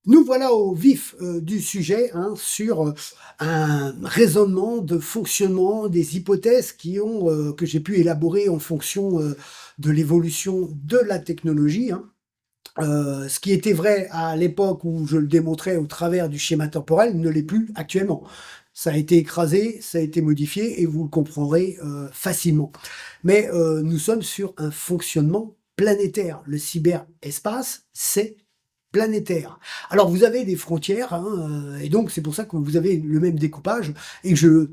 Nous voilà au vif, du sujet, hein, sur, un raisonnement de fonctionnement, des hypothèses que j'ai pu élaborer en fonction, de l'évolution de la technologie, hein. Ce qui était vrai à l'époque où je le démontrais au travers du schéma temporel ne l'est plus actuellement. Ça a été écrasé, ça a été modifié et vous le comprendrez, facilement. Mais, nous sommes sur un fonctionnement planétaire. Le cyberespace, c'est planétaire. Alors vous avez des frontières, hein, et donc c'est pour ça que vous avez le même découpage et que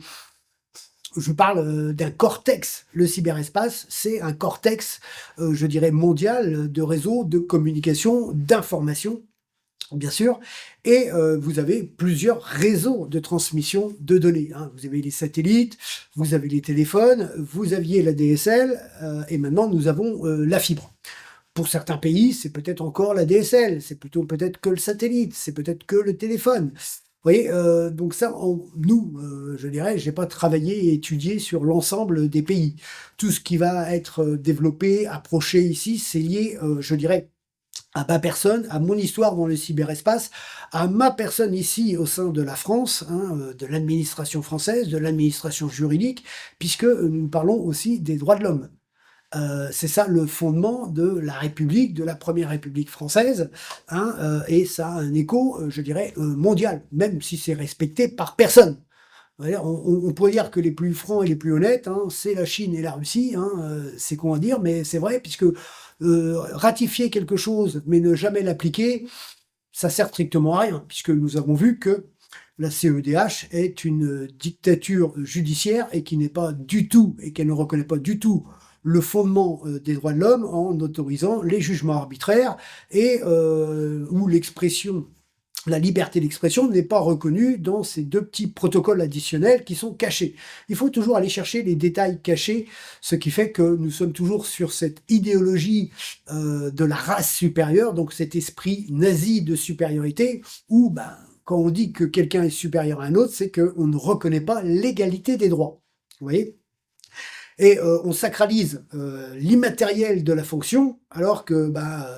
je parle, d'un cortex. Le cyberespace, c'est un cortex, je dirais mondial, de réseaux de communication, d'information, bien sûr, et vous avez plusieurs réseaux de transmission de données, hein. Vous avez les satellites, vous avez les téléphones, vous aviez la DSL, et maintenant nous avons, la fibre. Pour certains pays, c'est peut-être encore la DSL, c'est plutôt peut-être que le satellite, c'est peut-être que le téléphone. Vous voyez, donc ça, nous, je dirais, j'ai pas travaillé et étudié sur l'ensemble des pays. Tout ce qui va être développé, approché ici, c'est lié, je dirais, à ma personne, à mon histoire dans le cyberespace, à ma personne ici au sein de la France, hein, de l'administration française, de l'administration juridique, puisque nous parlons aussi des droits de l'homme. C'est ça le fondement de la République, de la première République française, hein, et ça a un écho, je dirais, mondial, même si c'est respecté par personne. Vous voyez, on pourrait dire que les plus francs et les plus honnêtes, hein, c'est la Chine et la Russie, hein, c'est con à dire, mais c'est vrai puisque, ratifier quelque chose, mais ne jamais l'appliquer, ça sert strictement à rien, puisque nous avons vu que la CEDH est une dictature judiciaire et qui n'est pas du tout et qu'elle ne reconnaît pas du tout le fondement, des droits de l'homme en autorisant les jugements arbitraires et où la liberté d'expression n'est pas reconnue dans ces 2 petits protocoles additionnels qui sont cachés. Il faut toujours aller chercher les détails cachés, ce qui fait que nous sommes toujours sur cette idéologie, de la race supérieure, donc cet esprit nazi de supériorité où, ben, quand on dit que quelqu'un est supérieur à un autre, c'est qu'on ne reconnaît pas l'égalité des droits. Vous voyez? Et on sacralise, l'immatériel de la fonction, alors que, bah,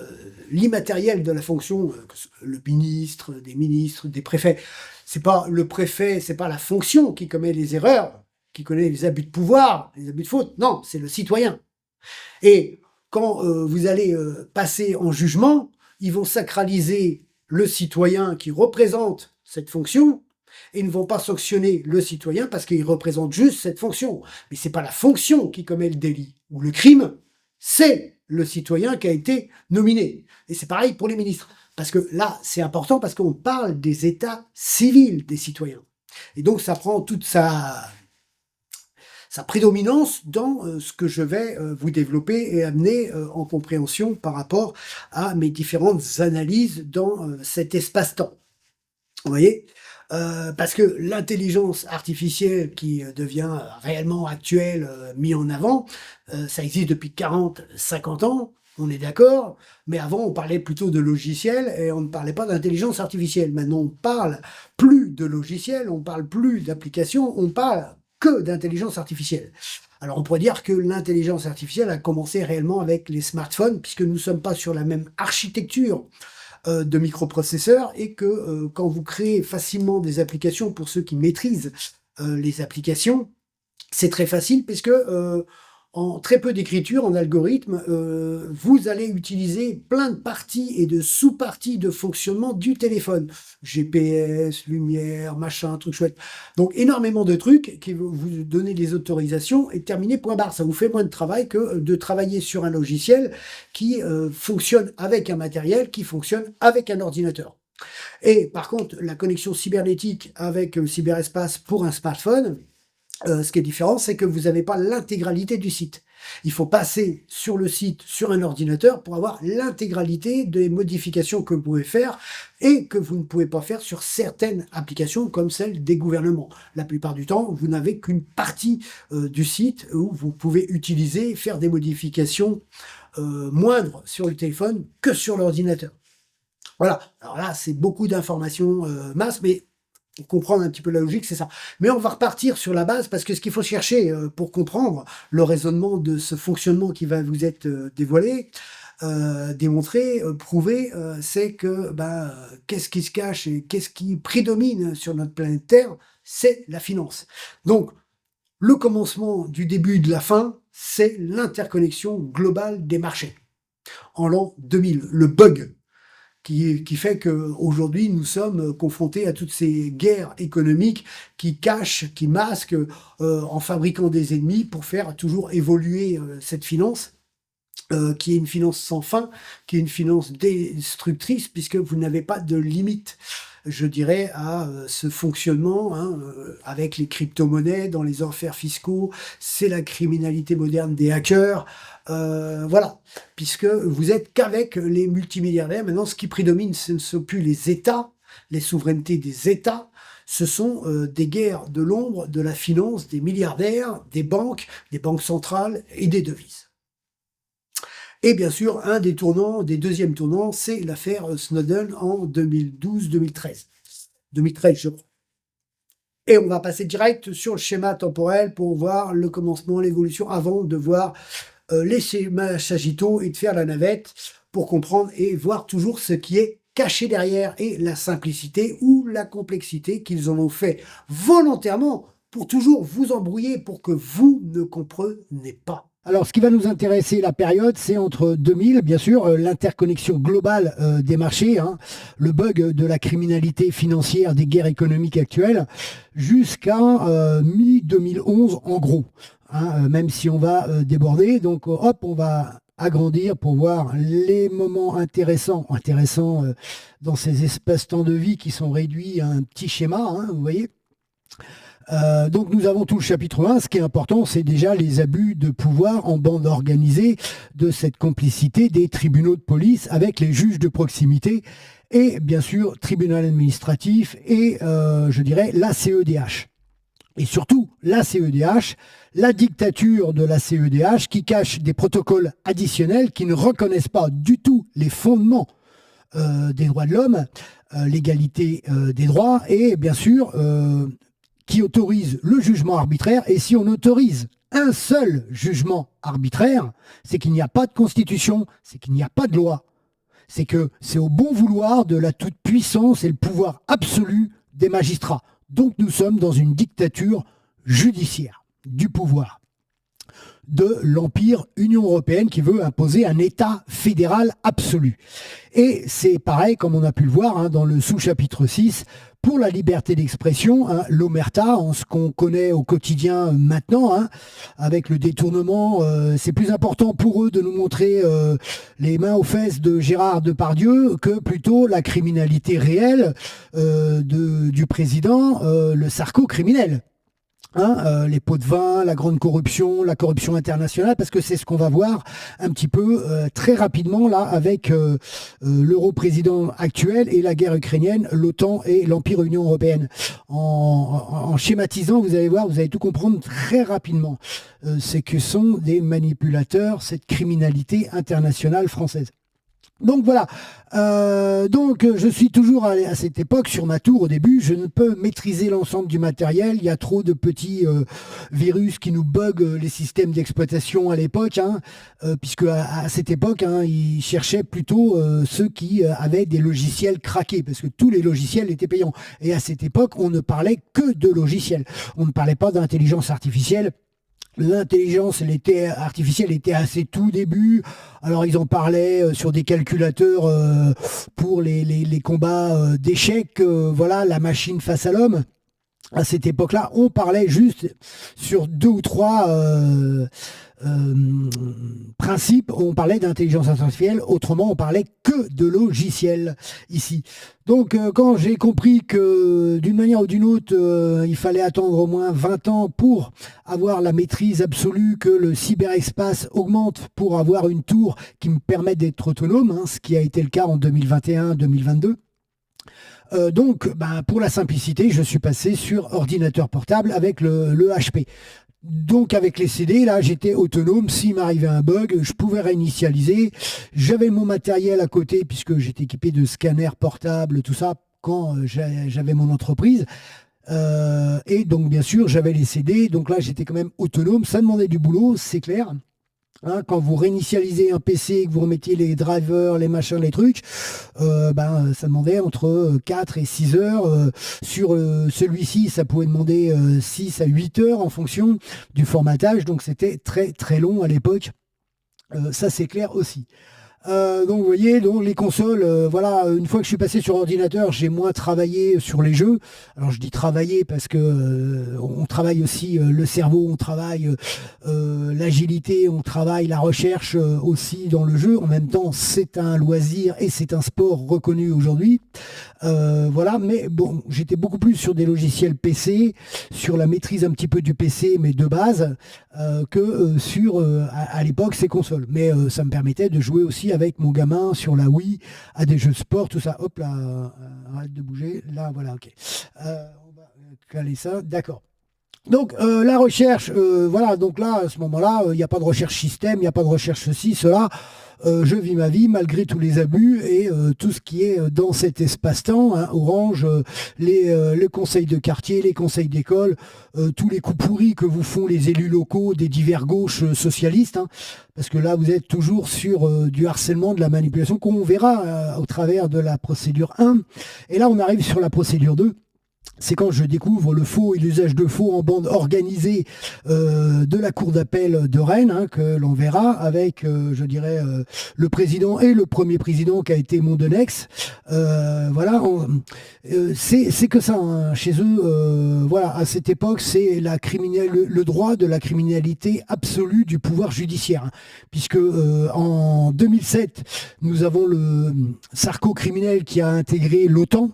l'immatériel de la fonction, que ce le ministre, des préfets, c'est pas le préfet, c'est pas la fonction qui commet les erreurs, qui connaît les abus de pouvoir, les abus de faute, non, c'est le citoyen. Et quand, vous allez, passer en jugement, ils vont sacraliser le citoyen qui représente cette fonction et ne vont pas sanctionner le citoyen parce qu'il représente juste cette fonction. Mais c'est pas la fonction qui commet le délit ou le crime, c'est le citoyen qui a été nominé. Et c'est pareil pour les ministres. Parce que là, c'est important parce qu'on parle des états civils des citoyens. Et donc ça prend toute sa prédominance dans ce que je vais vous développer et amener en compréhension par rapport à mes différentes analyses dans cet espace-temps. Vous voyez? Parce que l'intelligence artificielle qui devient réellement actuelle, mis en avant, ça existe depuis 40, 50 ans, on est d'accord, mais avant on parlait plutôt de logiciels et on ne parlait pas d'intelligence artificielle. Maintenant on parle plus de logiciels, on parle plus d'applications, on parle que d'intelligence artificielle. Alors on pourrait dire que l'intelligence artificielle a commencé réellement avec les smartphones, puisque nous ne sommes pas sur la même architecture de microprocesseurs et que quand vous créez facilement des applications, pour ceux qui maîtrisent les applications, c'est très facile puisque en très peu d'écriture, en algorithme, vous allez utiliser plein de parties et de sous-parties de fonctionnement du téléphone. GPS, lumière, machin, truc chouette. Donc énormément de trucs qui vont vous donner des autorisations et terminer point barre. Ça vous fait moins de travail que de travailler sur un logiciel qui fonctionne avec un matériel, qui fonctionne avec un ordinateur. Et par contre, la connexion cybernétique avec le cyberespace pour un smartphone, ce qui est différent, c'est que vous n'avez pas l'intégralité du site. Il faut passer sur le site, sur un ordinateur, pour avoir l'intégralité des modifications que vous pouvez faire et que vous ne pouvez pas faire sur certaines applications comme celle des gouvernements. La plupart du temps, vous n'avez qu'une partie du site où vous pouvez utiliser, faire des modifications moindres sur le téléphone que sur l'ordinateur. Voilà. Alors là, c'est beaucoup d'informations masse, mais pour comprendre un petit peu la logique, c'est ça. Mais on va repartir sur la base parce que ce qu'il faut chercher pour comprendre le raisonnement de ce fonctionnement qui va vous être dévoilé, démontré, prouvé, c'est que, qu'est-ce qui se cache et qu'est-ce qui prédomine sur notre planète Terre? C'est la finance. Donc, le commencement du début de la fin, c'est l'interconnexion globale des marchés. En l'an 2000, le bug qui fait qu'aujourd'hui, nous sommes confrontés à toutes ces guerres économiques qui cachent, qui masquent, en fabriquant des ennemis pour faire toujours évoluer cette finance, qui est une finance sans fin, qui est une finance destructrice, puisque vous n'avez pas de limite, je dirais, à ce fonctionnement, hein, avec les crypto-monnaies, dans les enfers fiscaux. C'est la criminalité moderne des hackers. Voilà, puisque vous êtes qu'avec les multimilliardaires. Maintenant, ce qui prédomine, ce ne sont plus les États, les souverainetés des États. Ce sont des guerres de l'ombre, de la finance, des milliardaires, des banques centrales et des devises. Et bien sûr, un des tournants, des deuxièmes tournants, c'est l'affaire Snowden en 2012-2013. 2013, je crois. Et on va passer direct sur le schéma temporel pour voir le commencement, l'évolution, avant de voir les schémas sagittaux et de faire la navette pour comprendre et voir toujours ce qui est caché derrière et la simplicité ou la complexité qu'ils en ont fait volontairement pour toujours vous embrouiller pour que vous ne compreniez pas. Alors, ce qui va nous intéresser, la période, c'est entre 2000, bien sûr, l'interconnexion globale des marchés, hein, le bug de la criminalité financière des guerres économiques actuelles, jusqu'à mi-2011, en gros. Hein, même si on va déborder, donc hop, on va agrandir pour voir les moments intéressants dans ces espaces-temps de vie qui sont réduits à un petit schéma, hein, vous voyez. Donc nous avons tout le chapitre 1. Ce qui est important, c'est déjà les abus de pouvoir en bande organisée, de cette complicité des tribunaux de police avec les juges de proximité et bien sûr tribunal administratif et je dirais la CEDH. Et surtout la CEDH, la dictature de la CEDH qui cache des protocoles additionnels qui ne reconnaissent pas du tout les fondements des droits de l'homme, l'égalité des droits et bien sûr qui autorise le jugement arbitraire. Et si on autorise un seul jugement arbitraire, c'est qu'il n'y a pas de constitution, c'est qu'il n'y a pas de loi. C'est que c'est au bon vouloir de la toute-puissance et le pouvoir absolu des magistrats. Donc nous sommes dans une dictature judiciaire du pouvoir de l'Empire Union européenne qui veut imposer un État fédéral absolu. Et c'est pareil, comme on a pu le voir hein, dans le sous-chapitre 6, pour la liberté d'expression, hein, l'omerta, en ce qu'on connaît au quotidien maintenant, hein, avec le détournement, c'est plus important pour eux de nous montrer les mains aux fesses de Gérard Depardieu que plutôt la criminalité réelle du président, le sarco-criminel. Hein, les pots de vin, la grande corruption, la corruption internationale, parce que c'est ce qu'on va voir un petit peu très rapidement là avec l'euro-président actuel et la guerre ukrainienne, l'OTAN et l'Empire Union européenne. En schématisant, vous allez voir, vous allez tout comprendre très rapidement. C'est que sont des manipulateurs, cette criminalité internationale française. Donc voilà, donc je suis toujours à cette époque sur ma tour au début, je ne peux maîtriser l'ensemble du matériel, il y a trop de petits virus qui nous buguent les systèmes d'exploitation à l'époque, hein, puisque à cette époque, hein, ils cherchaient plutôt ceux qui avaient des logiciels craqués, parce que tous les logiciels étaient payants. Et à cette époque, on ne parlait que de logiciels, on ne parlait pas d'intelligence artificielle. L'intelligence artificielle était à ses tout débuts. Alors ils en parlaient sur des calculateurs pour les combats d'échecs, voilà, la machine face à l'homme. À cette époque-là, on parlait juste sur 2 ou 3 principes. On parlait d'intelligence artificielle, autrement on parlait que de logiciels ici. Donc quand j'ai compris que d'une manière ou d'une autre, il fallait attendre au moins 20 ans pour avoir la maîtrise absolue, que le cyberespace augmente pour avoir une tour qui me permet d'être autonome, hein, ce qui a été le cas en 2021-2022. Donc, pour la simplicité, je suis passé sur ordinateur portable avec le HP. Donc, avec les CD, là, j'étais autonome. S'il m'arrivait un bug, je pouvais réinitialiser. J'avais mon matériel à côté, puisque j'étais équipé de scanners portables, tout ça, quand j'avais mon entreprise. Et donc, bien sûr, j'avais les CD. Donc là, j'étais quand même autonome. Ça demandait du boulot, c'est clair. Hein, quand vous réinitialisez un PC, que vous remettiez les drivers, les machins, les trucs, ça demandait entre 4 et 6 heures. Sur celui-ci, ça pouvait demander 6 à 8 heures en fonction du formatage. Donc c'était très très long à l'époque. Ça c'est clair aussi. Donc vous voyez, donc les consoles, voilà, une fois que je suis passé sur ordinateur, j'ai moins travaillé sur les jeux. Alors je dis travailler parce que on travaille aussi le cerveau, on travaille l'agilité, on travaille la recherche aussi dans le jeu. En même temps, c'est un loisir et c'est un sport reconnu aujourd'hui. Voilà, mais bon, j'étais beaucoup plus sur des logiciels PC, sur la maîtrise un petit peu du PC, mais de base, que sur à l'époque ces consoles. Mais ça me permettait de jouer aussi avec mon gamin sur la Wii à des jeux de sport, tout ça. Hop là, arrête de bouger. Là, voilà, ok. On va caler ça, d'accord. Donc la recherche, voilà, donc là, à ce moment-là, il n'y a pas de recherche système, il n'y a pas de recherche ceci, cela. Je vis ma vie malgré tous les abus et tout ce qui est dans cet espace-temps, hein, Orange, les conseils de quartier, les conseils d'école, tous les coups pourris que vous font les élus locaux des divers gauches socialistes, hein, parce que là vous êtes toujours sur du harcèlement, de la manipulation qu'on verra au travers de la procédure 1. Et là on arrive sur la procédure 2. C'est quand je découvre le faux et l'usage de faux en bande organisée de la cour d'appel de Rennes, hein, que l'on verra avec, je dirais, le président et le premier président qui a été Mondenex. Voilà, c'est que ça, hein, chez eux. Voilà, à cette époque, c'est le droit de la criminalité absolue du pouvoir judiciaire, hein, puisque en 2007, nous avons le Sarko criminel qui a intégré l'OTAN,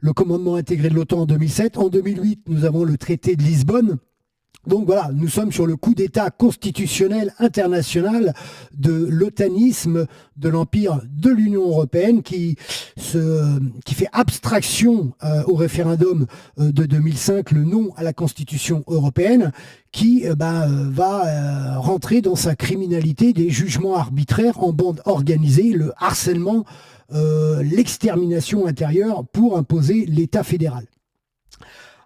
le commandement intégré de l'OTAN en 2007. En 2008, nous avons le traité de Lisbonne. Donc voilà, nous sommes sur le coup d'État constitutionnel international de l'otanisme, de l'empire de l'Union européenne qui fait abstraction au référendum de 2005, le non à la Constitution européenne, qui va rentrer dans sa criminalité des jugements arbitraires en bande organisée, le harcèlement, l'extermination intérieure pour imposer l'État fédéral.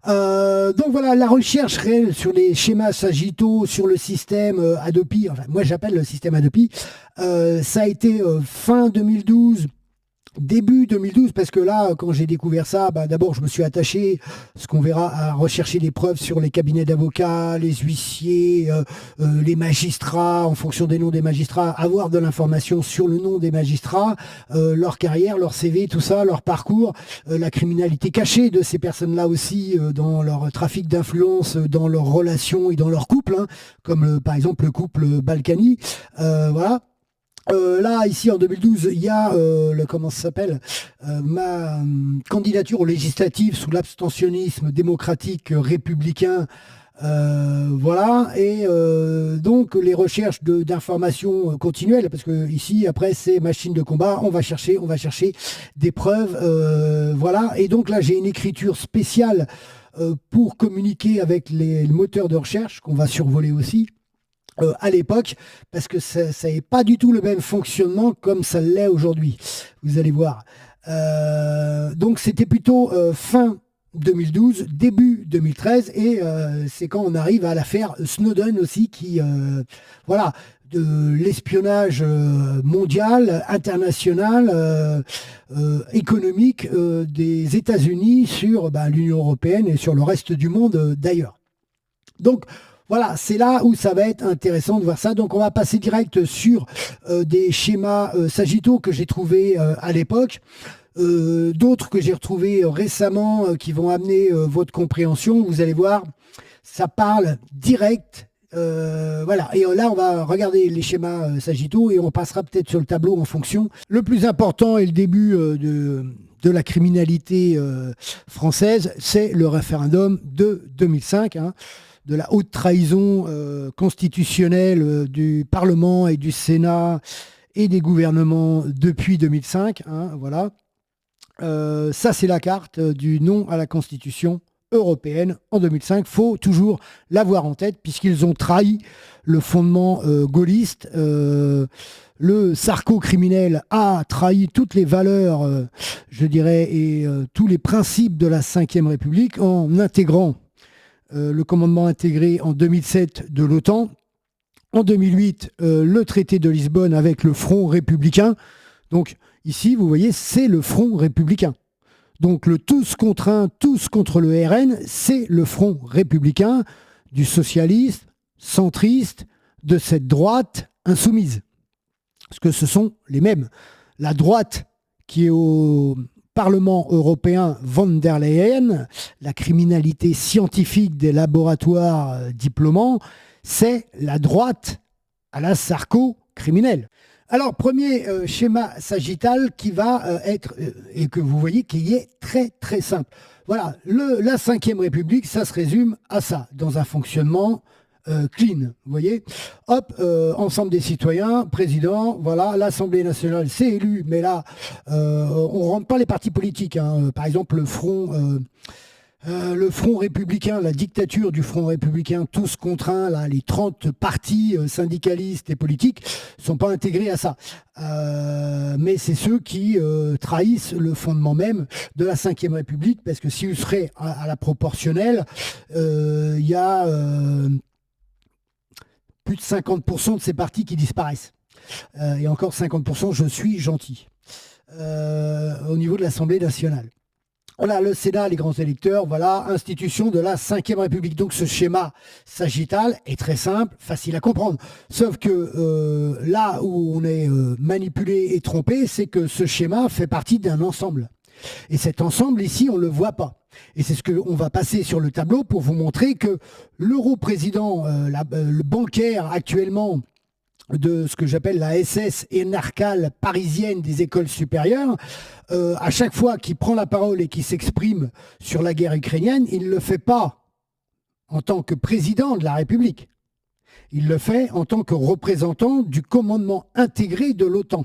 Donc voilà, la recherche réelle sur les schémas sagittaux, sur le système Adopi, enfin, moi j'appelle le système Adopi, ça a été fin 2012, début 2012, parce que là, quand j'ai découvert ça, d'abord je me suis attaché, ce qu'on verra, à rechercher des preuves sur les cabinets d'avocats, les huissiers, les magistrats, en fonction des noms des magistrats, avoir de l'information sur le nom des magistrats, leur carrière, leur CV, tout ça, leur parcours, la criminalité cachée de ces personnes-là aussi, dans leur trafic d'influence, dans leurs relations et dans leur couple, hein, comme par exemple le couple Balkany, voilà. Là, ici, en 2012, il y a comment ça s'appelle, ma candidature aux législatives sous l'abstentionnisme démocratique républicain. Voilà, et donc les recherches d'informations continuelles, parce que ici, après, c'est machine de combat, on va chercher des preuves, voilà. Et donc là, j'ai une écriture spéciale pour communiquer avec les moteurs de recherche, qu'on va survoler aussi. À l'époque, parce que ça n'est pas du tout le même fonctionnement comme ça l'est aujourd'hui. Vous allez voir. Donc c'était plutôt fin 2012, début 2013, et c'est quand on arrive à l'affaire Snowden aussi, qui, voilà, de l'espionnage mondial, international, économique des États-Unis sur l'Union européenne et sur le reste du monde d'ailleurs. Donc, voilà, c'est là où ça va être intéressant de voir ça. Donc on va passer direct sur des schémas sagittaux que j'ai trouvés à l'époque, d'autres que j'ai retrouvés récemment qui vont amener votre compréhension. Vous allez voir, ça parle direct. Voilà, et là on va regarder les schémas sagittaux et on passera peut-être sur le tableau en fonction. Le plus important et le début de la criminalité française, c'est le référendum de 2005, hein, de la haute trahison constitutionnelle du Parlement et du Sénat et des gouvernements depuis 2005. Hein, voilà. Ça, c'est la carte du non à la Constitution européenne en 2005. Il faut toujours l'avoir en tête, puisqu'ils ont trahi le fondement gaulliste. Le Sarko-criminel a trahi toutes les valeurs, je dirais, et tous les principes de la Ve République en intégrant le commandement intégré en 2007 de l'OTAN, En 2008, le traité de Lisbonne avec le Front républicain. Donc ici, vous voyez, c'est le Front républicain. Donc le tous contre un, tous contre le RN, c'est le Front républicain du socialiste, centriste, de cette droite insoumise. Parce que ce sont les mêmes. La droite qui est au Parlement européen, von der Leyen, la criminalité scientifique des laboratoires diplômants, c'est la droite à la Sarko criminelle. Alors, premier schéma sagittal qui va être, et que vous voyez, qui est très très simple. Voilà, la Ve République, ça se résume à ça, dans un fonctionnement clean, vous voyez. Hop, ensemble des citoyens, président, voilà, l'Assemblée nationale, c'est élu, mais là, on ne rentre pas les partis politiques. Hein. Par exemple, le Front républicain, la dictature du Front républicain, tous contraints, là, les 30 partis syndicalistes et politiques ne sont pas intégrés à ça. Mais c'est ceux qui trahissent le fondement même de la Ve République, parce que si vous serez à la proportionnelle, il y a plus de 50% de ces partis qui disparaissent. Et encore 50%, je suis gentil, au niveau de l'Assemblée nationale. Voilà, le Sénat, les grands électeurs, voilà, institution de la Ve République. Donc ce schéma sagittal est très simple, facile à comprendre. Sauf que là où on est manipulé et trompé, c'est que ce schéma fait partie d'un ensemble. Et cet ensemble, ici, on ne le voit pas. Et c'est ce qu'on va passer sur le tableau pour vous montrer que l'euro-président, le bancaire actuellement, de ce que j'appelle la SS énarcale parisienne des écoles supérieures, à chaque fois qu'il prend la parole et qu'il s'exprime sur la guerre ukrainienne, il ne le fait pas en tant que président de la République. Il le fait en tant que représentant du commandement intégré de l'OTAN.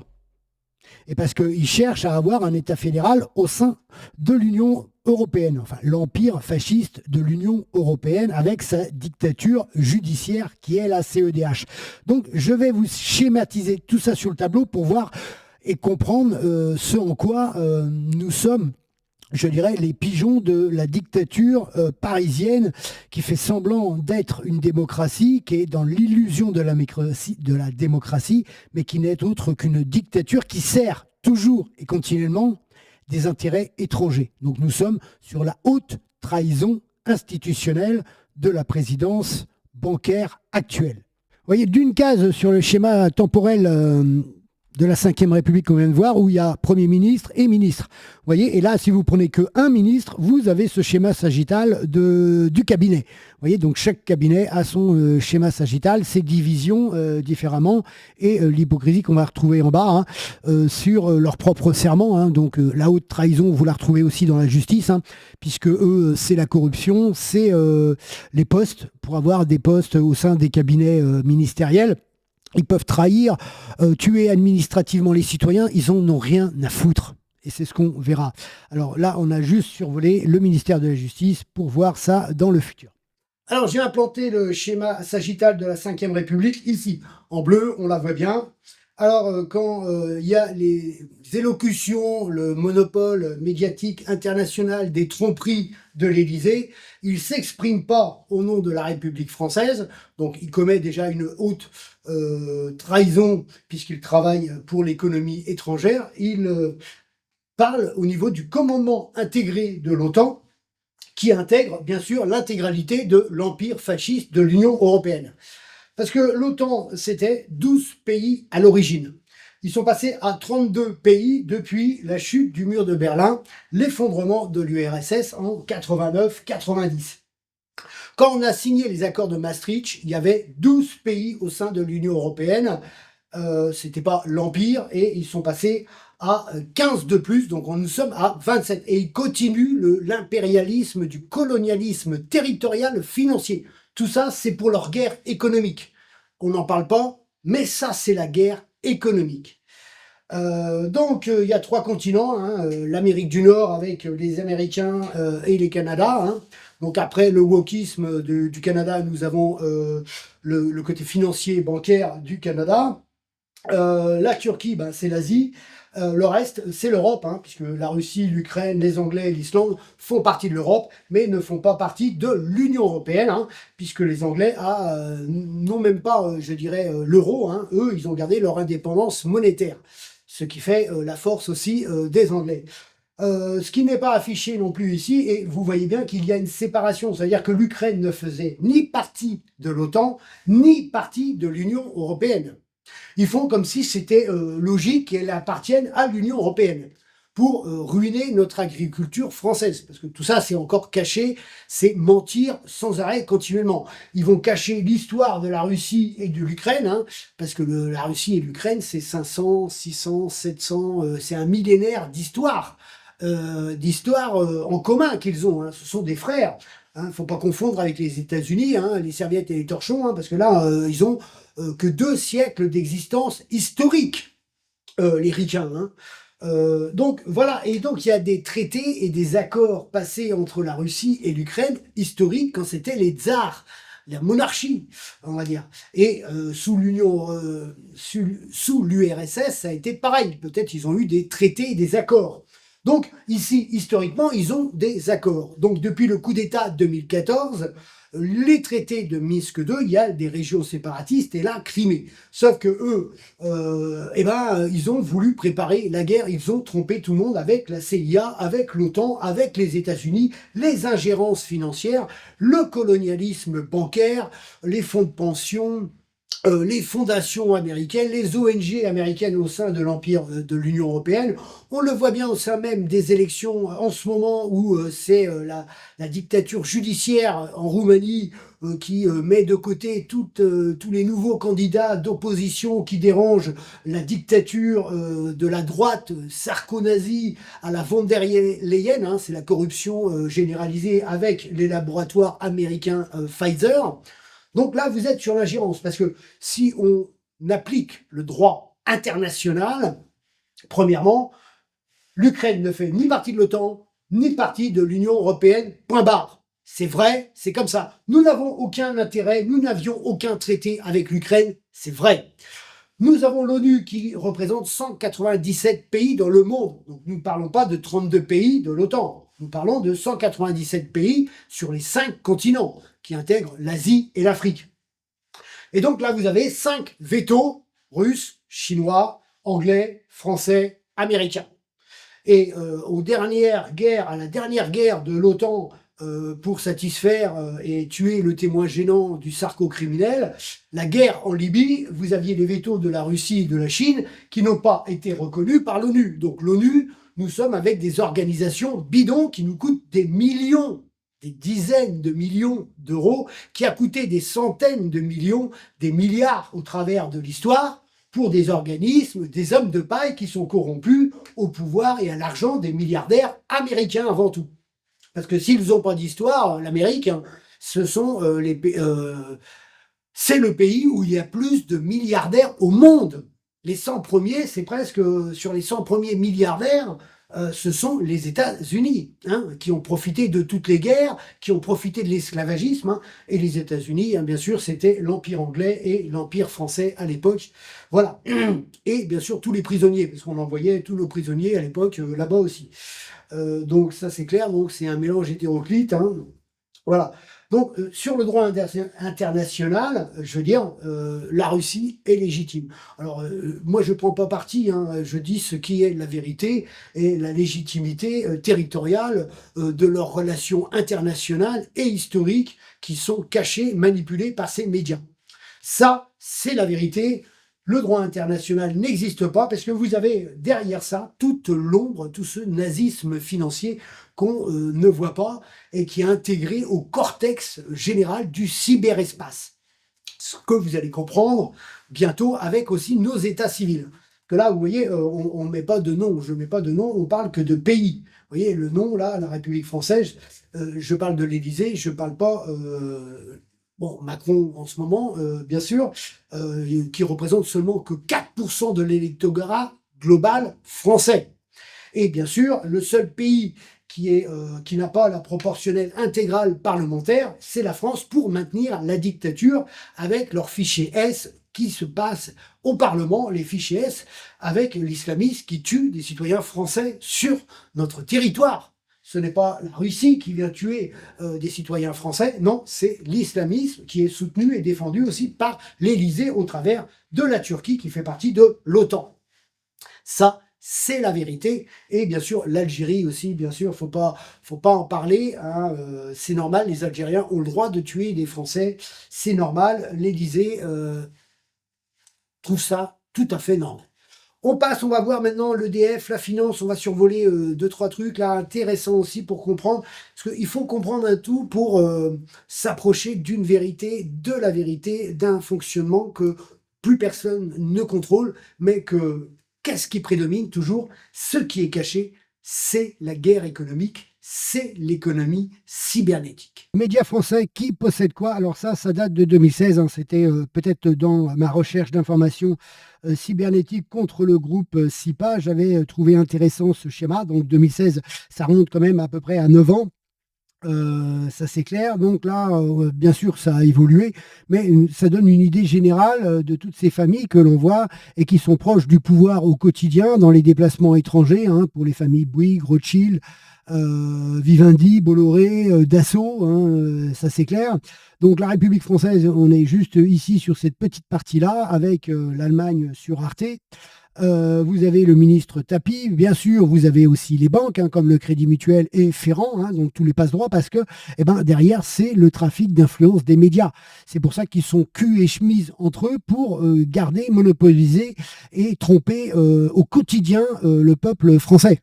Et parce qu'il cherche à avoir un État fédéral au sein de l'Union européenne, enfin l'empire fasciste de l'Union européenne avec sa dictature judiciaire qui est la CEDH. Donc je vais vous schématiser tout ça sur le tableau pour voir et comprendre ce en quoi nous sommes, je dirais, les pigeons de la dictature parisienne qui fait semblant d'être une démocratie, qui est dans l'illusion de la démocratie, mais qui n'est autre qu'une dictature qui sert toujours et continuellement des intérêts étrangers. Donc nous sommes sur la haute trahison institutionnelle de la présidence bancaire actuelle. Vous voyez, d'une case sur le schéma temporel de la Ve République qu'on vient de voir, où il y a Premier ministre et ministre. Vous voyez, et là, si vous prenez qu'un ministre, vous avez ce schéma sagittal du cabinet. Vous voyez, donc chaque cabinet a son schéma sagittal, ses divisions différemment, et l'hypocrisie qu'on va retrouver en bas sur leur propre serment. Hein, donc la haute trahison, vous la retrouvez aussi dans la justice, puisque eux, c'est la corruption, c'est les postes, pour avoir des postes au sein des cabinets ministériels. Ils peuvent trahir, tuer administrativement les citoyens, ils n'en ont rien à foutre. Et c'est ce qu'on verra. Alors là, on a juste survolé le ministère de la Justice pour voir ça dans le futur. Alors, j'ai implanté le schéma sagittal de la Ve République ici. En bleu, on la voit bien. Alors, quand il y a les élocutions, le monopole médiatique international des tromperies de l'Élysée, il ne s'exprime pas au nom de la République française, donc il commet déjà une haute trahison puisqu'il travaille pour l'économie étrangère. Il parle au niveau du commandement intégré de l'OTAN, qui intègre bien sûr l'intégralité de l'empire fasciste de l'Union européenne. Parce que l'OTAN, c'était 12 pays à l'origine. Ils sont passés à 32 pays depuis la chute du mur de Berlin, l'effondrement de l'URSS en 89-90. Quand on a signé les accords de Maastricht, il y avait 12 pays au sein de l'Union européenne. C'était pas l'Empire, et ils sont passés à 15 de plus, donc nous sommes à 27. Et ils continuent l'impérialisme du colonialisme territorial financier. Tout ça, c'est pour leur guerre économique. On n'en parle pas, mais ça, c'est la guerre économique. Donc, il y a 3 continents, l'Amérique du Nord avec les Américains et les Canada. Donc après le wokisme du Canada, nous avons le côté financier et bancaire du Canada. La Turquie, ben, c'est l'Asie. Le reste, c'est l'Europe, hein, puisque la Russie, l'Ukraine, les Anglais et l'Islande font partie de l'Europe, mais ne font pas partie de l'Union européenne, hein, puisque les Anglais n'ont même pas, je dirais, l'euro. Hein. Eux, ils ont gardé leur indépendance monétaire, ce qui fait la force aussi des Anglais. Ce qui n'est pas affiché non plus ici, et vous voyez bien qu'il y a une séparation, c'est-à-dire que l'Ukraine ne faisait ni partie de l'OTAN, ni partie de l'Union européenne. Ils font comme si c'était logique qu'elle appartienne à l'Union européenne pour ruiner notre agriculture française. Parce que tout ça, c'est encore caché, c'est mentir sans arrêt continuellement. Ils vont cacher l'histoire de la Russie et de l'Ukraine, hein, parce que la Russie et l'Ukraine, c'est 500, 600, 700, c'est un millénaire d'histoire. En commun qu'ils ont. Hein. Ce sont des frères. Il ne faut pas confondre avec les États-Unis, hein, les serviettes et les torchons, hein, parce que là, ils ont que 2 siècles d'existence historique, les ricains. Hein. Donc voilà, et donc il y a des traités et des accords passés entre la Russie et l'Ukraine historiques quand c'était les tsars, la monarchie, on va dire. Et sous l'URSS, ça a été pareil. Peut-être ils ont eu des traités et des accords. Donc ici, historiquement, ils ont des accords. Donc depuis le coup d'État 2014, les traités de Minsk II, il y a des régions séparatistes et la Crimée. Sauf que eux, ils ont voulu préparer la guerre. Ils ont trompé tout le monde avec la CIA, avec l'OTAN, avec les États-Unis, les ingérences financières, le colonialisme bancaire, les fonds de pension, les fondations américaines, les ONG américaines au sein de l'Empire de l'Union européenne. On le voit bien au sein même des élections en ce moment où c'est la dictature judiciaire en Roumanie qui met de côté tous les nouveaux candidats d'opposition qui dérangent la dictature de la droite sarko-nazie à la von der Leyen. Hein, c'est la corruption généralisée avec les laboratoires américains Pfizer. Donc là, vous êtes sur l'ingérence, parce que si on applique le droit international, premièrement, l'Ukraine ne fait ni partie de l'OTAN, ni partie de l'Union européenne, point barre. C'est vrai, c'est comme ça. Nous n'avons aucun intérêt, nous n'avions aucun traité avec l'Ukraine, c'est vrai. Nous avons l'ONU qui représente 197 pays dans le monde. Donc nous ne parlons pas de 32 pays de l'OTAN. Nous parlons de 197 pays sur les 5 continents qui intègrent l'Asie et l'Afrique. Et donc là, vous avez 5 vétos, russes, chinois, anglais, français, américains. Et à la dernière guerre de l'OTAN, pour satisfaire et tuer le témoin gênant du sarco-criminel, la guerre en Libye, vous aviez les vétos de la Russie et de la Chine qui n'ont pas été reconnus par l'ONU. Donc l'ONU, nous sommes avec des organisations bidons qui nous coûtent des millions, des dizaines de millions d'euros, qui a coûté des centaines de millions, des milliards au travers de l'histoire, pour des organismes, des hommes de paille qui sont corrompus au pouvoir et à l'argent des milliardaires américains avant tout. Parce que s'ils n'ont pas d'histoire, l'Amérique, hein, c'est le pays où il y a plus de milliardaires au monde. Les 100 premiers, c'est presque sur les 100 premiers milliardaires, ce sont les États-Unis, hein, qui ont profité de toutes les guerres, qui ont profité de l'esclavagisme. Hein, et les États-Unis, hein, bien sûr, c'était l'Empire anglais et l'Empire français à l'époque. Voilà. Et bien sûr, tous les prisonniers, parce qu'on envoyait tous nos prisonniers à l'époque là-bas aussi. Donc ça, c'est clair. Donc c'est un mélange hétéroclite. Hein. Voilà. Donc, sur le droit international, je veux dire, la Russie est légitime. Alors, moi, je ne prends pas parti, hein, je dis ce qui est la vérité et la légitimité territoriale de leurs relations internationales et historiques qui sont cachées, manipulées par ces médias. Ça, c'est la vérité. Le droit international n'existe pas parce que vous avez derrière ça toute l'ombre, tout ce nazisme financier qu'on ne voit pas et qui est intégré au cortex général du cyberespace. Ce que vous allez comprendre bientôt avec aussi nos états civils. Que là, vous voyez, on ne met pas de nom, je ne mets pas de nom, on parle que de pays. Vous voyez, le nom, là, la République française, je parle de l'Élysée, je ne parle pas... Bon, Macron en ce moment, bien sûr, qui représente seulement que 4% de l'électorat global français. Et bien sûr, le seul pays qui n'a pas la proportionnelle intégrale parlementaire, c'est la France pour maintenir la dictature avec leur fichier S qui se passe au Parlement, les fichiers S, avec l'islamisme qui tue des citoyens français sur notre territoire. Ce n'est pas la Russie qui vient tuer des citoyens français, non, c'est l'islamisme qui est soutenu et défendu aussi par l'Élysée au travers de la Turquie qui fait partie de l'OTAN. Ça, c'est la vérité. Et bien sûr, l'Algérie aussi, bien sûr, faut pas en parler, hein, c'est normal, les Algériens ont le droit de tuer des Français, c'est normal, l'Élysée trouve ça tout à fait normal. On passe, on va voir maintenant l'EDF, la finance, on va survoler deux, trois trucs là intéressants aussi pour comprendre, parce qu'il faut comprendre un tout pour s'approcher d'une vérité, de la vérité, d'un fonctionnement que plus personne ne contrôle, mais que qu'est-ce qui prédomine toujours? Ce qui est caché, c'est la guerre économique, c'est l'économie cybernétique. Médias français qui possède quoi? Alors ça date de 2016, hein, c'était peut-être dans ma recherche d'informations cybernétiques contre le groupe SIPA. J'avais trouvé intéressant ce schéma. Donc 2016, ça remonte quand même à peu près à 9 ans. Ça c'est clair. Donc là, bien sûr, ça a évolué, mais ça donne une idée générale de toutes ces familles que l'on voit et qui sont proches du pouvoir au quotidien dans les déplacements étrangers, hein, pour les familles Bouygues, Rothschild, Vivendi, Bolloré, Dassault, hein, ça c'est clair. Donc la République française, on est juste ici sur cette petite partie-là, avec l'Allemagne sur Arte. Vous avez le ministre Tapie, bien sûr, vous avez aussi les banques, hein, comme le Crédit Mutuel et Ferrand, hein, donc tous les passe-droits, parce que derrière, c'est le trafic d'influence des médias. C'est pour ça qu'ils sont cul et chemise entre eux pour garder, monopoliser et tromper au quotidien le peuple français.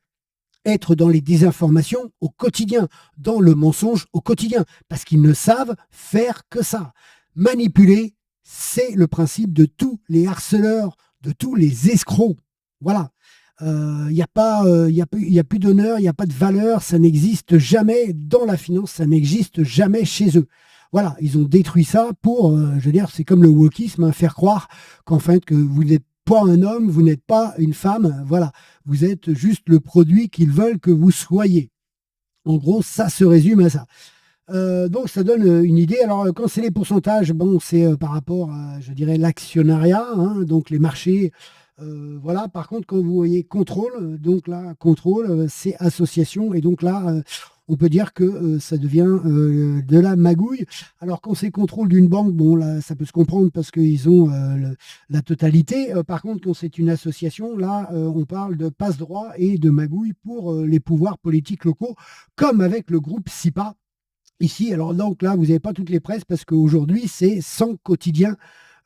Être dans les désinformations au quotidien, dans le mensonge au quotidien, parce qu'ils ne savent faire que ça. Manipuler, c'est le principe de tous les harceleurs, de tous les escrocs. Voilà. Il n'y a plus d'honneur, il n'y a pas de valeur, ça n'existe jamais dans la finance, ça n'existe jamais chez eux. Voilà, ils ont détruit ça pour, je veux dire, c'est comme le wokisme, hein, faire croire qu'en fait, que vous n'êtes pas un homme, vous n'êtes pas une femme, voilà, vous êtes juste le produit qu'ils veulent que vous soyez. En gros, ça se résume à ça. Donc ça donne une idée. Alors quand c'est les pourcentages, bon, c'est par rapport à, je dirais, l'actionnariat, hein, donc les marchés. Voilà. Par contre, quand vous voyez contrôle, donc là, contrôle, c'est association. Et donc là, on peut dire que ça devient de la magouille. Alors quand c'est contrôle d'une banque, bon, là, ça peut se comprendre parce qu'ils ont la totalité. Par contre, quand c'est une association, là, on parle de passe-droit et de magouille pour les pouvoirs politiques locaux, comme avec le groupe SIPA. Ici, alors donc là, vous n'avez pas toutes les presses parce qu'aujourd'hui, c'est 100 quotidiens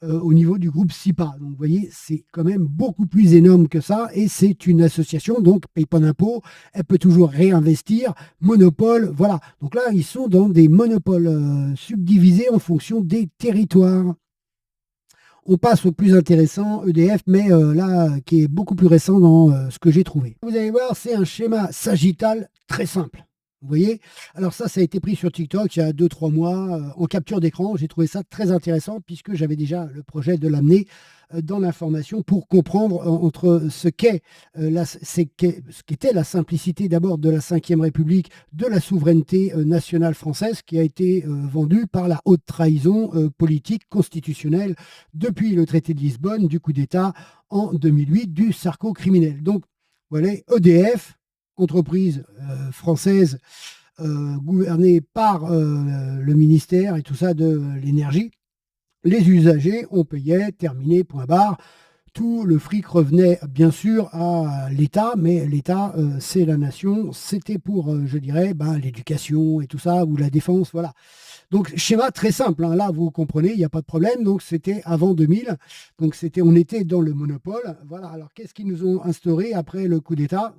au niveau du groupe SIPA. Donc vous voyez, c'est quand même beaucoup plus énorme que ça et c'est une association, donc paye pas d'impôts, elle peut toujours réinvestir, monopole, voilà. Donc là, ils sont dans des monopoles subdivisés en fonction des territoires. On passe au plus intéressant, EDF, mais là, qui est beaucoup plus récent dans ce que j'ai trouvé. Vous allez voir, c'est un schéma sagittal très simple. Vous voyez? Alors ça a été pris sur TikTok il y a 2-3 mois en capture d'écran. J'ai trouvé ça très intéressant puisque j'avais déjà le projet de l'amener dans l'information pour comprendre entre ce qu'était la simplicité d'abord de la Ve République, de la souveraineté nationale française qui a été vendue par la haute trahison politique constitutionnelle depuis le traité de Lisbonne, du coup d'État en 2008, du sarco-criminel. Donc voilà, EDF, entreprise française gouvernée par le ministère et tout ça de l'énergie. Les usagers, on payait, terminé, point barre. Tout le fric revenait bien sûr à l'État, mais l'État, c'est la nation. C'était pour, je dirais, l'éducation et tout ça, ou la défense, voilà. Donc, schéma très simple, hein. Là, vous comprenez, il n'y a pas de problème. Donc, c'était avant 2000. Donc, on était dans le monopole. Voilà. Alors, qu'est-ce qu'ils nous ont instauré après le coup d'État?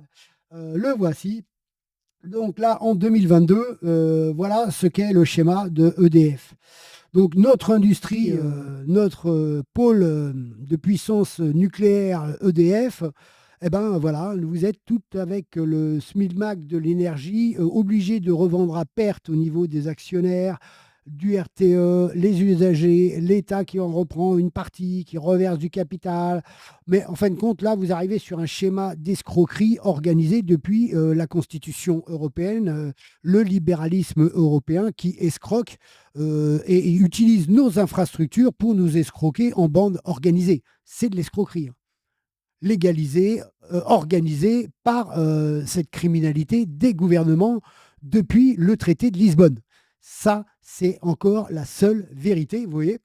Le voici. Donc là, en 2022, voilà ce qu'est le schéma de EDF. Donc notre industrie, notre pôle de puissance nucléaire EDF, voilà, vous êtes toutes avec le SMILMAC de l'énergie, obligés de revendre à perte au niveau des actionnaires, du RTE, les usagers, l'État qui en reprend une partie, qui reverse du capital. Mais en fin de compte, là, vous arrivez sur un schéma d'escroquerie organisé depuis la Constitution européenne, le libéralisme européen qui escroque et utilise nos infrastructures pour nous escroquer en bande organisée. C'est de l'escroquerie, hein, légalisée, organisée par cette criminalité des gouvernements depuis le traité de Lisbonne. Ça, c'est encore la seule vérité, vous voyez,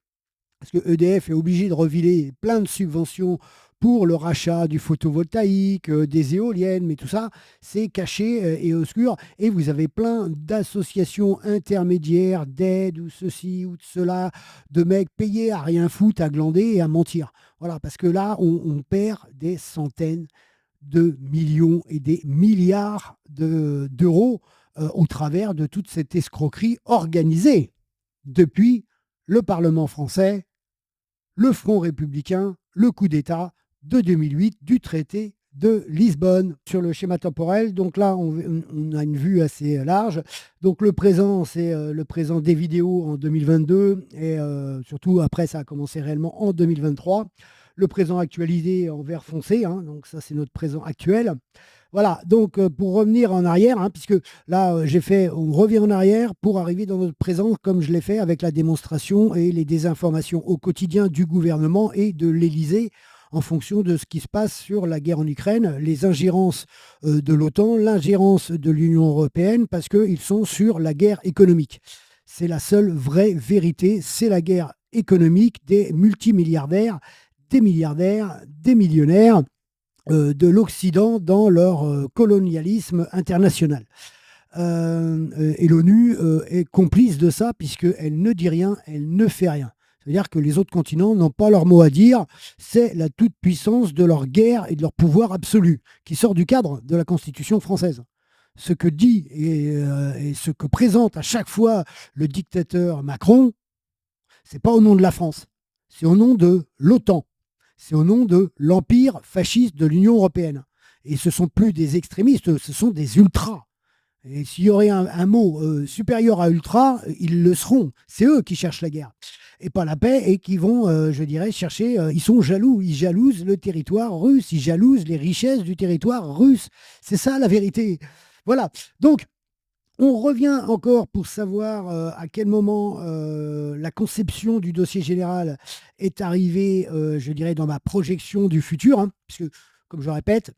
parce que EDF est obligé de reviler plein de subventions pour le rachat du photovoltaïque, des éoliennes, mais tout ça, c'est caché et obscur. Et vous avez plein d'associations intermédiaires, d'aide ou ceci ou de cela, de mecs payés à rien foutre, à glander et à mentir. Voilà, parce que là, on perd des centaines de millions et des milliards d'euros au travers de toute cette escroquerie organisée depuis le Parlement français, le Front républicain, le coup d'État de 2008 du traité de Lisbonne. Sur le schéma temporel, donc là, on a une vue assez large. Donc le présent, c'est le présent des vidéos en 2022 et surtout après, ça a commencé réellement en 2023. Le présent actualisé en vert foncé, hein, donc ça, c'est notre présent actuel. Voilà, donc pour revenir en arrière, hein, puisque là, on revient en arrière pour arriver dans notre présent, comme je l'ai fait avec la démonstration et les désinformations au quotidien du gouvernement et de l'Élysée en fonction de ce qui se passe sur la guerre en Ukraine, les ingérences de l'OTAN, l'ingérence de l'Union européenne, parce qu'ils sont sur la guerre économique. C'est la seule vraie vérité, c'est la guerre économique des multimilliardaires, des milliardaires, des millionnaires de l'Occident dans leur colonialisme international. Et l'ONU est complice de ça puisqu'elle ne dit rien, elle ne fait rien. C'est-à-dire que les autres continents n'ont pas leur mot à dire. C'est la toute-puissance de leur guerre et de leur pouvoir absolu qui sort du cadre de la Constitution française. Ce que dit et ce que présente à chaque fois le dictateur Macron, c'est pas au nom de la France, c'est au nom de l'OTAN. C'est au nom de l'empire fasciste de l'Union européenne. Et ce ne sont plus des extrémistes, ce sont des ultras. Et s'il y aurait un mot supérieur à ultra, ils le seront. C'est eux qui cherchent la guerre et pas la paix et qui vont, je dirais, chercher. Ils sont jaloux, ils jalousent le territoire russe, ils jalousent les richesses du territoire russe. C'est ça la vérité. Voilà. Donc, on revient encore pour savoir à quel moment la conception du dossier général est arrivée, je dirais, dans ma projection du futur, hein, puisque, comme je répète,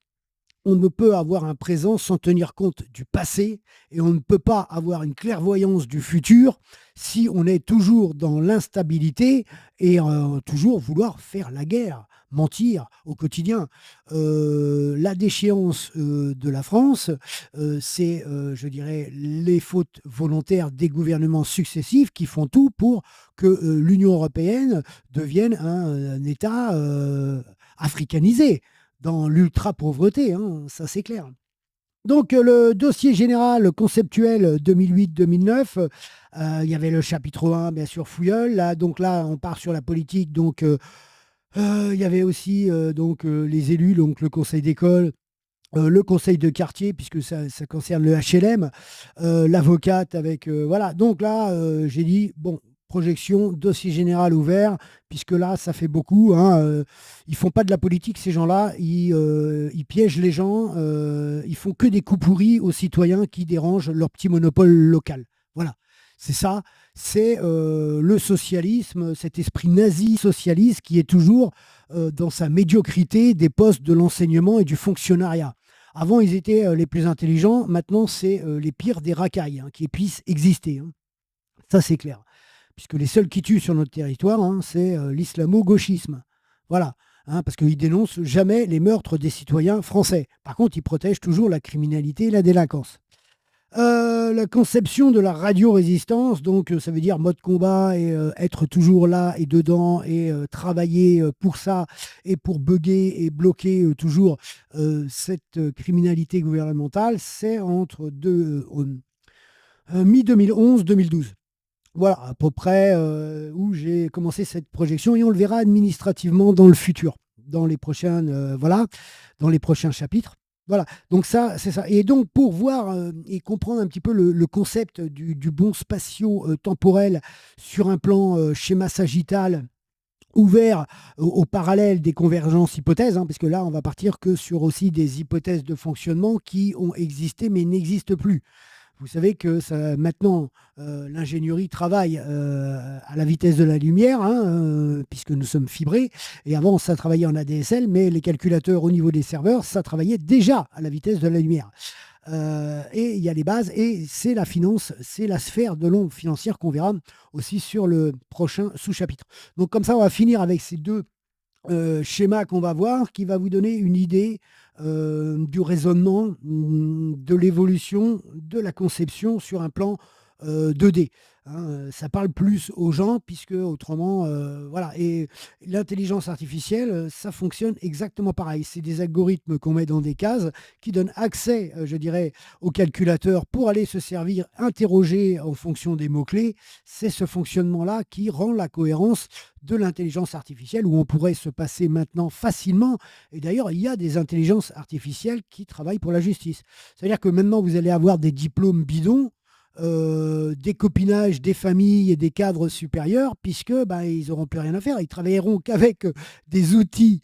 on ne peut avoir un présent sans tenir compte du passé et on ne peut pas avoir une clairvoyance du futur si on est toujours dans l'instabilité et toujours vouloir faire la guerre, mentir au quotidien. La déchéance de la France, c'est, je dirais, les fautes volontaires des gouvernements successifs qui font tout pour que l'Union européenne devienne un État africanisé dans l'ultra-pauvreté, hein, ça c'est clair. Donc le dossier général conceptuel 2008-2009, il y avait le chapitre 1, bien sûr, Fouilleul. Là, donc là, on part sur la politique. Donc il y avait aussi les élus, donc le conseil d'école, le conseil de quartier, puisque ça concerne le HLM, l'avocate avec... voilà, donc là, j'ai dit, bon, projection, dossier général ouvert, puisque là, ça fait beaucoup. Hein, ils font pas de la politique, ces gens-là. Ils piègent les gens. Ils font que des coups pourris aux citoyens qui dérangent leur petit monopole local. Voilà, c'est ça. C'est le socialisme, cet esprit nazi-socialiste qui est toujours dans sa médiocrité des postes de l'enseignement et du fonctionnariat. Avant, ils étaient les plus intelligents. Maintenant, c'est les pires des racailles hein, qui puissent exister. Hein. Ça, c'est clair. Puisque les seuls qui tuent sur notre territoire, hein, c'est l'islamo-gauchisme. Voilà. Hein, parce qu'ils dénoncent jamais les meurtres des citoyens français. Par contre, ils protègent toujours la criminalité et la délinquance. La conception de la radio-résistance, donc ça veut dire mode combat et être toujours là et dedans et travailler pour ça et pour bugger et bloquer toujours cette criminalité gouvernementale, c'est entre mi-2011-2012. Voilà, à peu près où j'ai commencé cette projection et on le verra administrativement dans le futur, dans les prochains chapitres. Voilà, donc ça, c'est ça. Et donc, pour voir et comprendre un petit peu le concept du bond spatio-temporel sur un plan schéma sagittal ouvert au parallèle des convergences hypothèses, hein, parce que là, on va partir que sur aussi des hypothèses de fonctionnement qui ont existé mais n'existent plus. Vous savez que maintenant, l'ingénierie travaille à la vitesse de la lumière, hein, puisque nous sommes fibrés. Et avant, ça travaillait en ADSL, mais les calculateurs au niveau des serveurs, ça travaillait déjà à la vitesse de la lumière. Et il y a les bases, et c'est la finance, c'est la sphère de l'ombre financière qu'on verra aussi sur le prochain sous-chapitre. Donc comme ça, on va finir avec ces deux schéma qu'on va voir, qui va vous donner une idée du raisonnement, de l'évolution, de la conception sur un plan 2D. Hein. Ça parle plus aux gens, puisque autrement, voilà. Et l'intelligence artificielle, ça fonctionne exactement pareil. C'est des algorithmes qu'on met dans des cases qui donnent accès, je dirais, au calculateur pour aller se servir, interroger en fonction des mots-clés. C'est ce fonctionnement-là qui rend la cohérence de l'intelligence artificielle, où on pourrait se passer maintenant facilement. Et d'ailleurs, il y a des intelligences artificielles qui travaillent pour la justice. C'est-à-dire que maintenant, vous allez avoir des diplômes bidons, des copinages, des familles et des cadres supérieurs, puisque ils n'auront plus rien à faire. Ils travailleront qu'avec des outils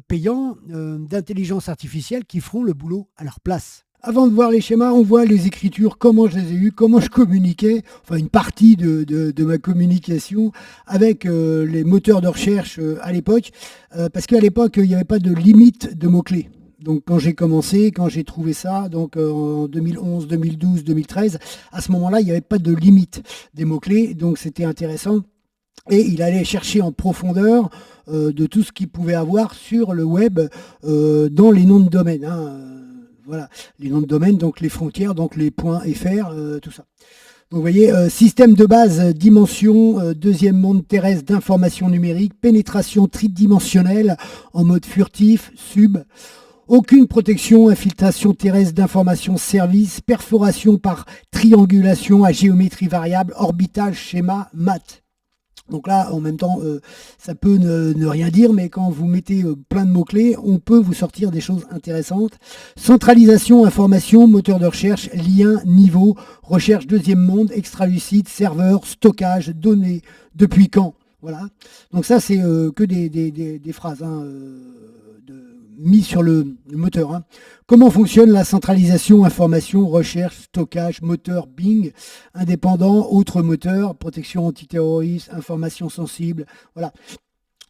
payants d'intelligence artificielle qui feront le boulot à leur place. Avant de voir les schémas, on voit les écritures, comment je les ai eues, comment je communiquais, enfin une partie de ma communication avec les moteurs de recherche à l'époque, parce qu'à l'époque, il n'y avait pas de limite de mots-clés. Donc quand j'ai commencé, quand j'ai trouvé ça, donc en 2011, 2012, 2013, à ce moment-là, il n'y avait pas de limite des mots-clés, donc c'était intéressant. Et il allait chercher en profondeur de tout ce qu'il pouvait avoir sur le web dans les noms de domaine. Hein, voilà, les noms de domaine, donc les frontières, donc les points .fr, tout ça. Donc vous voyez, système de base, dimension, deuxième monde terrestre d'information numérique, pénétration tridimensionnelle en mode furtif, sub. Aucune protection, infiltration terrestre d'informations service, perforation par triangulation à géométrie variable, orbital, schéma, maths. Donc là, en même temps, ça peut ne rien dire, mais quand vous mettez plein de mots-clés, on peut vous sortir des choses intéressantes. Centralisation, information, moteur de recherche, lien, niveau, recherche deuxième monde, extralucide, serveur, stockage, données, depuis quand. Voilà. Donc ça, c'est que des phrases, hein, mis sur le moteur. Hein. Comment fonctionne la centralisation, information, recherche, stockage, moteur, Bing, indépendant, autre moteur, protection antiterroriste, information sensible, voilà.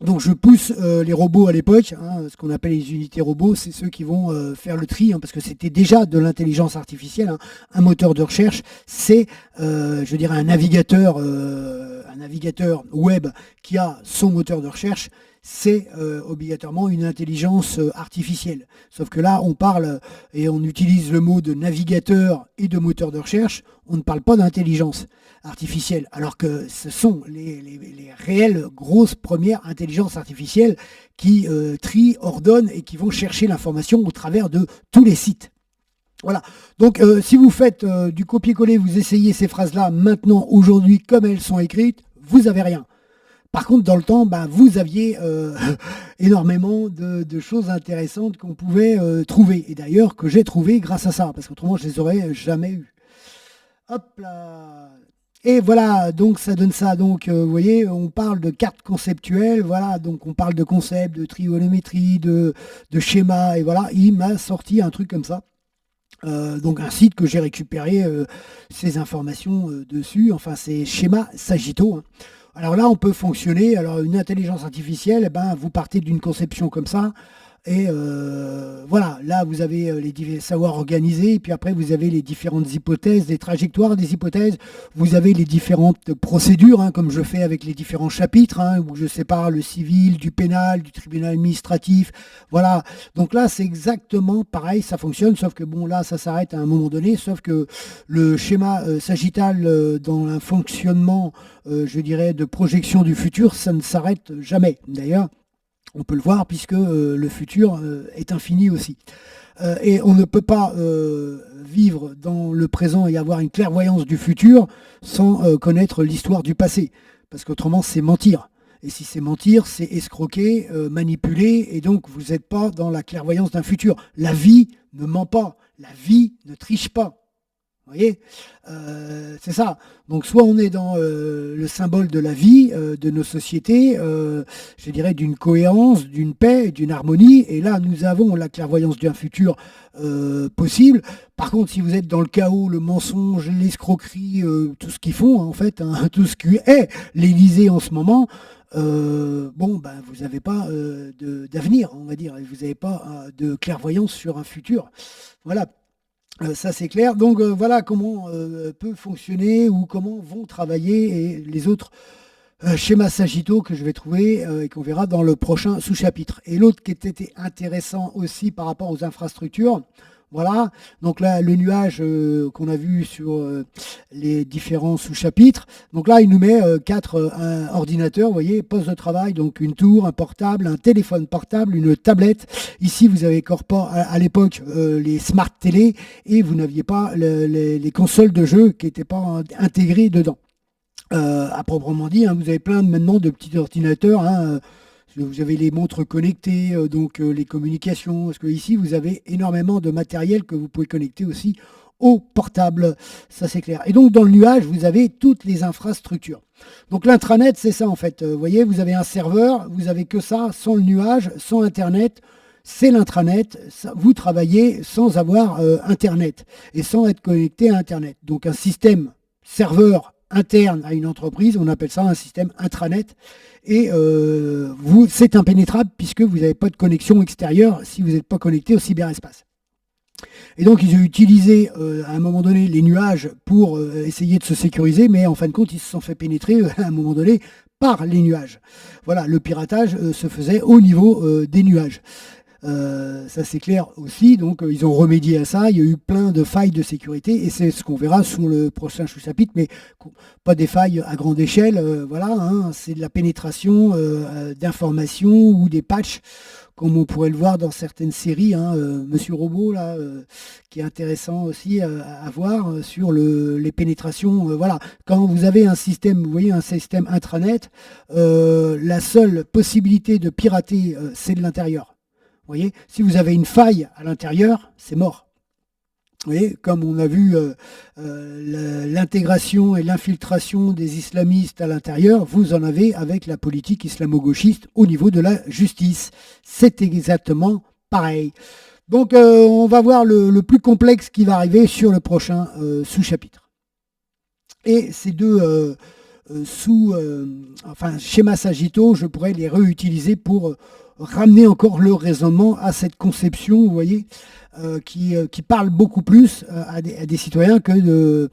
Donc je pousse les robots à l'époque, hein, ce qu'on appelle les unités robots, c'est ceux qui vont faire le tri, hein, parce que c'était déjà de l'intelligence artificielle. Hein. Un moteur de recherche, c'est, je dirais, un navigateur web qui a son moteur de recherche, c'est obligatoirement une intelligence artificielle. Sauf que là, on parle et on utilise le mot de navigateur et de moteur de recherche, on ne parle pas d'intelligence artificielle, alors que ce sont les réelles grosses premières intelligences artificielles qui trient, ordonnent et qui vont chercher l'information au travers de tous les sites. Voilà. Donc, si vous faites du copier-coller, vous essayez ces phrases-là maintenant, aujourd'hui, comme elles sont écrites, vous n'avez rien. Par contre, dans le temps, vous aviez énormément de choses intéressantes qu'on pouvait trouver. Et d'ailleurs, que j'ai trouvé grâce à ça, parce qu'autrement, je les aurais jamais eues. Hop là. Et voilà, donc ça donne ça. Donc, vous voyez, on parle de cartes conceptuelles, voilà, donc on parle de concepts, de trigonométrie, de schémas, et voilà, il m'a sorti un truc comme ça. Donc un site que j'ai récupéré ces informations dessus, enfin c'est schéma Sagittaux. Hein. Alors là, on peut fonctionner. Alors une intelligence artificielle, vous partez d'une conception comme ça. Et voilà, là vous avez les savoirs organisés, et puis après vous avez les différentes hypothèses, les trajectoires des hypothèses, vous avez les différentes procédures, hein, comme je fais avec les différents chapitres, hein, où je sépare le civil, du pénal, du tribunal administratif, voilà. Donc là c'est exactement pareil, ça fonctionne, sauf que bon là ça s'arrête à un moment donné, sauf que le schéma sagittal dans un fonctionnement, je dirais, de projection du futur, ça ne s'arrête jamais. D'ailleurs, on peut le voir puisque le futur est infini aussi. Et on ne peut pas vivre dans le présent et avoir une clairvoyance du futur sans connaître l'histoire du passé. Parce qu'autrement, c'est mentir. Et si c'est mentir, c'est escroquer, manipuler, et donc vous n'êtes pas dans la clairvoyance d'un futur. La vie ne ment pas, la vie ne triche pas. Vous voyez, c'est ça. Donc soit on est dans le symbole de la vie, de nos sociétés, je dirais d'une cohérence, d'une paix, d'une harmonie, et là nous avons la clairvoyance d'un futur possible. Par contre, si vous êtes dans le chaos, le mensonge, l'escroquerie, tout ce qu'ils font en fait, hein, tout ce qui est l'Élysée en ce moment, vous n'avez pas d'avenir, on va dire, et vous n'avez pas de clairvoyance sur un futur. Voilà. Ça c'est clair. Donc voilà comment peut fonctionner ou comment vont travailler et les autres schémas Sagittaux que je vais trouver et qu'on verra dans le prochain sous-chapitre. Et l'autre qui était intéressant aussi par rapport aux infrastructures, voilà, donc là le nuage qu'on a vu sur les différents sous-chapitres, donc là il nous met 4 ordinateurs, vous voyez, poste de travail, donc une tour, un portable, un téléphone portable, une tablette. Ici vous avez à l'époque les smart télé et vous n'aviez pas les consoles de jeux qui n'étaient pas intégrées dedans. À proprement dit, hein, vous avez plein maintenant de petits ordinateurs, hein, vous avez les montres connectées, donc les communications, parce que ici vous avez énormément de matériel que vous pouvez connecter aussi au portable, ça c'est clair. Et donc dans le nuage, vous avez toutes les infrastructures. Donc l'intranet, c'est ça en fait. Vous voyez, vous avez un serveur, vous avez que ça, sans le nuage, sans Internet. C'est l'intranet, vous travaillez sans avoir Internet et sans être connecté à Internet. Donc un système serveur interne à une entreprise, on appelle ça un système intranet, et c'est impénétrable puisque vous n'avez pas de connexion extérieure si vous n'êtes pas connecté au cyberespace. Et donc ils ont utilisé à un moment donné les nuages pour essayer de se sécuriser, mais en fin de compte ils se sont fait pénétrer à un moment donné par les nuages. Voilà, le piratage se faisait au niveau des nuages. Ça c'est clair aussi, donc ils ont remédié à ça, il y a eu plein de failles de sécurité et c'est ce qu'on verra sur le prochain sous-chapitre, mais pas des failles à grande échelle, voilà, hein, c'est de la pénétration d'informations ou des patchs comme on pourrait le voir dans certaines séries, hein, Monsieur Robot là, qui est intéressant aussi à voir sur les pénétrations, voilà, quand vous avez un système, vous voyez un système intranet, la seule possibilité de pirater c'est de l'intérieur. Vous voyez, si vous avez une faille à l'intérieur, c'est mort. Vous voyez, comme on a vu l'intégration et l'infiltration des islamistes à l'intérieur, vous en avez avec la politique islamo-gauchiste au niveau de la justice. C'est exactement pareil. Donc on va voir le plus complexe qui va arriver sur le prochain sous-chapitre. Et ces deux schémas Sagittaux, je pourrais les réutiliser pour ramener encore le raisonnement à cette conception, vous voyez, qui parle beaucoup plus à des citoyens que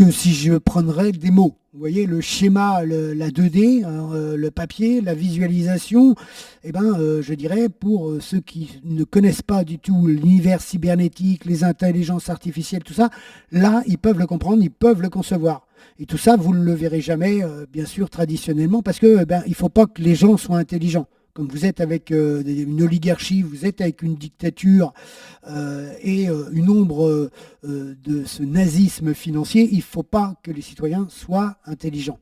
si je prendrais des mots. Vous voyez, le schéma, la 2D, le papier, la visualisation, je dirais, pour ceux qui ne connaissent pas du tout l'univers cybernétique, les intelligences artificielles, tout ça, là, ils peuvent le comprendre, ils peuvent le concevoir. Et tout ça, vous ne le verrez jamais, bien sûr, traditionnellement, parce que il ne faut pas que les gens soient intelligents. Comme vous êtes avec une oligarchie, vous êtes avec une dictature et une ombre de ce nazisme financier, il ne faut pas que les citoyens soient intelligents.